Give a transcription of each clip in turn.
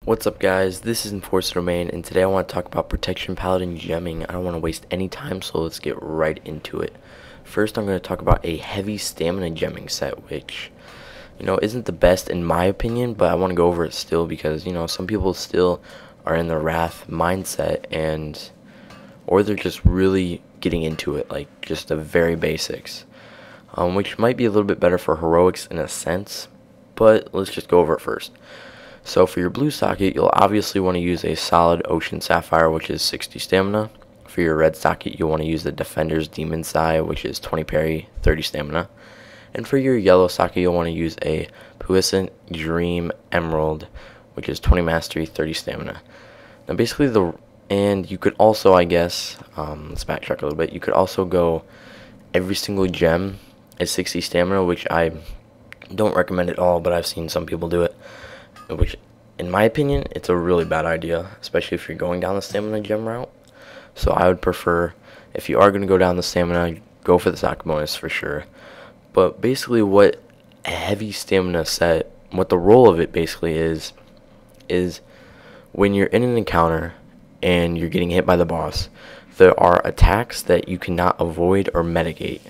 What's up guys, this is Enforcer Domain, and today I want to talk about Protection Paladin gemming. I don't want to waste any time, so let's get right into it. First I'm going to talk about a heavy stamina gemming set, which, isn't the best in my opinion, but I want to go over it still because, some people still are in the Wrath mindset, or they're just really getting into it, like just the very basics, which might be a little bit better for heroics in a sense, but let's just go over it first. So for your blue socket, you'll obviously want to use a solid Ocean Sapphire, which is 60 stamina. For your red socket, you'll want to use the Defender's Demon's Eye, which is 20 parry, 30 stamina. And for your yellow socket, you'll want to use a Puissant Dream Emerald, which is 20 mastery, 30 stamina. Now basically and you could also, I guess, let's backtrack a little bit, you could also go every single gem at 60 stamina, which I don't recommend at all, but I've seen some people do it. Which, in my opinion, it's a really bad idea, especially if you're going down the stamina gem route. So I would prefer, if you are going to go down the stamina, go for the socket bonus for sure. But basically what a heavy stamina set, what the role of it basically is when you're in an encounter and you're getting hit by the boss, there are attacks that you cannot avoid or mitigate,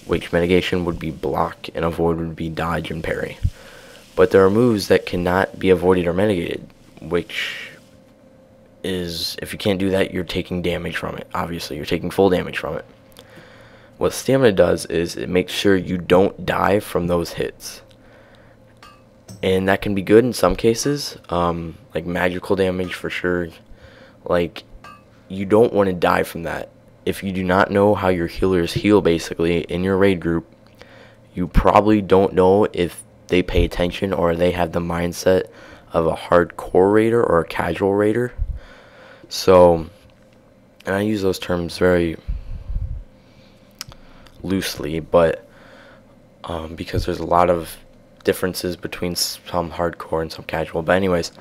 which mitigation would be block and avoid would be dodge and parry. But there are moves that cannot be avoided or mitigated, which is, if you can't do that, you're taking damage from it. Obviously, you're taking full damage from it. What stamina does is it makes sure you don't die from those hits. And that can be good in some cases, like magical damage for sure. Like, you don't want to die from that. If you do not know how your healers heal, basically, in your raid group, you probably don't know if they pay attention or they have the mindset of a hardcore raider or a casual raider. So, and I use those terms very loosely, but because there's a lot of differences between some hardcore and some casual. But anyways,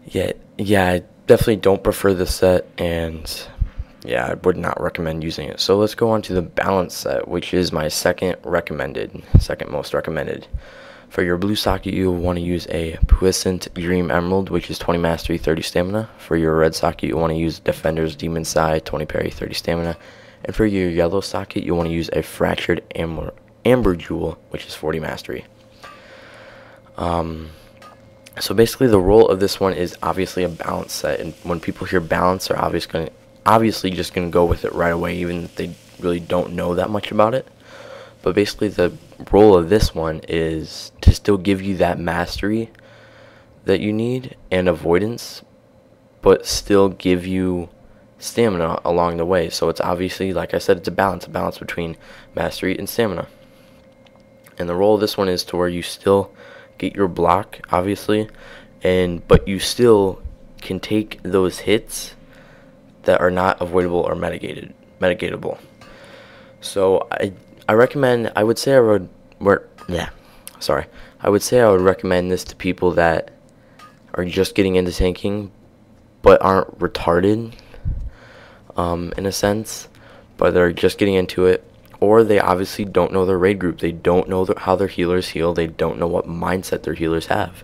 yeah, I definitely don't prefer this set, and yeah, I would not recommend using it. So let's go on to the balance set, which is my second most recommended. For your blue socket, you'll want to use a Puissant Dream Emerald, which is 20 mastery, 30 stamina. For your red socket, you'll want to use Defender's Demon's Eye, 20 parry, 30 stamina. And for your yellow socket, you'll want to use a Fractured Amber Jewel, which is 40 mastery. So basically the role of this one is obviously a balance set, and when people hear balance, they're obviously just going to go with it right away, even if they really don't know that much about it. But basically the role of this one is to still give you that mastery that you need and avoidance, but still give you stamina along the way. So it's obviously, like I said, it's a balance between mastery and stamina. And the role of this one is to where you still get your block, obviously, but you still can take those hits that are not avoidable or mitigatable. So I would say I would recommend this to people that are just getting into tanking but aren't retarded in a sense, but they're just getting into it, or they obviously don't know their raid group, they don't know how their healers heal, they don't know what mindset their healers have.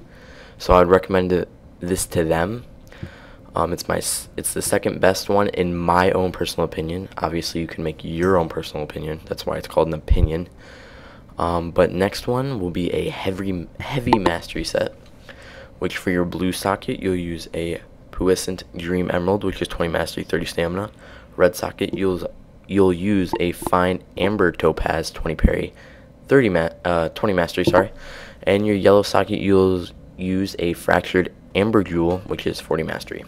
So I'd recommend this to them. It's the second best one in my own personal opinion. Obviously, you can make your own personal opinion. That's why it's called an opinion. But next one will be a heavy mastery set, which for your blue socket, you'll use a Puissant Dream Emerald, which is 20 mastery, 30 stamina. Red socket, you'll use a Fine Amber Topaz, 20 parry, 20 mastery, sorry. And your yellow socket, you'll use a Fractured Amber Jewel, which is 40 mastery.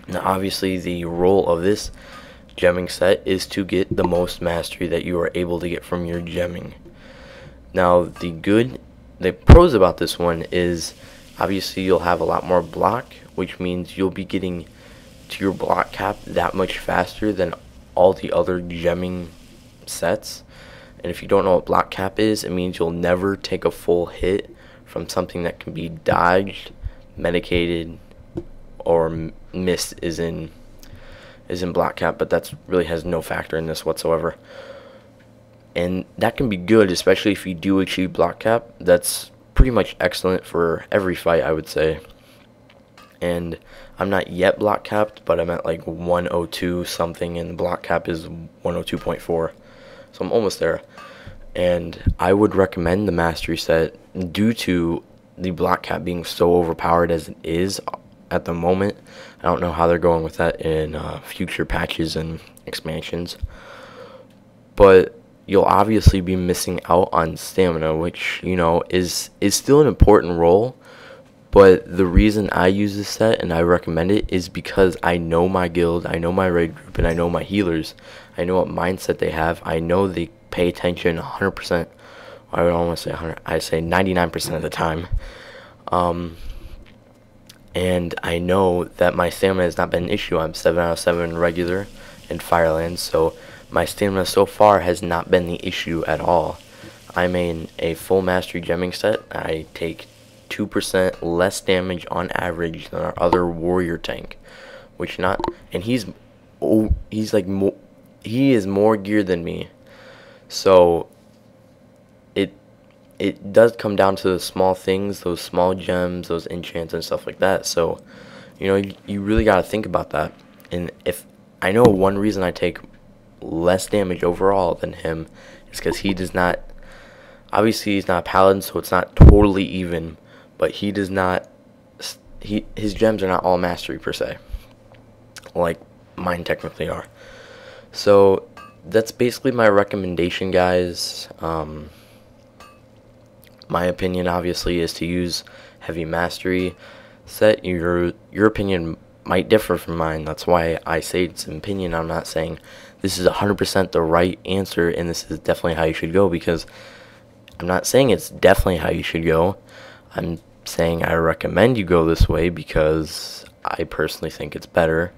Now obviously the role of this gemming set is to get the most mastery that you are able to get from your gemming. Now the pros about this one is obviously you'll have a lot more block, which means you'll be getting to your block cap that much faster than all the other gemming sets. And if you don't know what block cap is, it means you'll never take a full hit from something that can be dodged, medicated, or missed is in block cap, but that's really has no factor in this whatsoever. And that can be good, especially if you do achieve block cap. That's pretty much excellent for every fight, I would say. And I'm not yet block capped, but I'm at like 102 something, and the block cap is 102.4, so I'm almost there. And I would recommend the mastery set due to the block cap being so overpowered as it is at the moment. I don't know how they're going with that in future patches and expansions, but you'll obviously be missing out on stamina, which, you know, is still an important role. But the reason I use this set and I recommend it is because I know my guild, I know my raid group, and I know my healers. I know what mindset they have. I know they pay attention 100%. I don't want to say 100. I say 99% of the time. And I know that my stamina has not been an issue. I'm 7 out of 7 regular in Firelands, so my stamina so far has not been the issue at all. I'm in a full mastery gemming set. I take 2% less damage on average than our other warrior tank, which not, and he's like he is more geared than me, so it does come down to the small things, those small gems, those enchants and stuff like that. So, you know, you really got to think about that. And if I know one reason I take less damage overall than him is because he does not, obviously he's not a paladin, so it's not totally even, but he does not, his gems are not all mastery per se, like mine technically are. So that's basically my recommendation, guys. My opinion obviously is to use heavy mastery set. Your opinion might differ from mine. That's why I say it's an opinion. I'm not saying this is 100% the right answer and this is definitely how you should go, because I'm not saying it's definitely how you should go. I'm saying I recommend you go this way because I personally think it's better.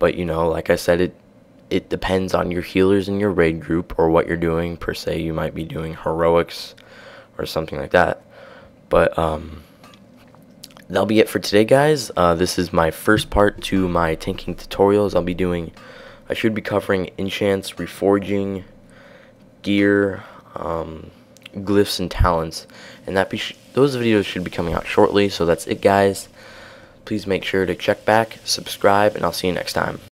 But, you know, like I said, it depends on your healers in your raid group or what you're doing per se. You might be doing heroics or something like that. But that'll be it for today, guys. This is my first part to my tanking tutorials. I should be covering enchants, reforging, gear, glyphs, and talents, and those videos should be coming out shortly. So that's it, guys. Please make sure to check back, subscribe, and I'll see you next time.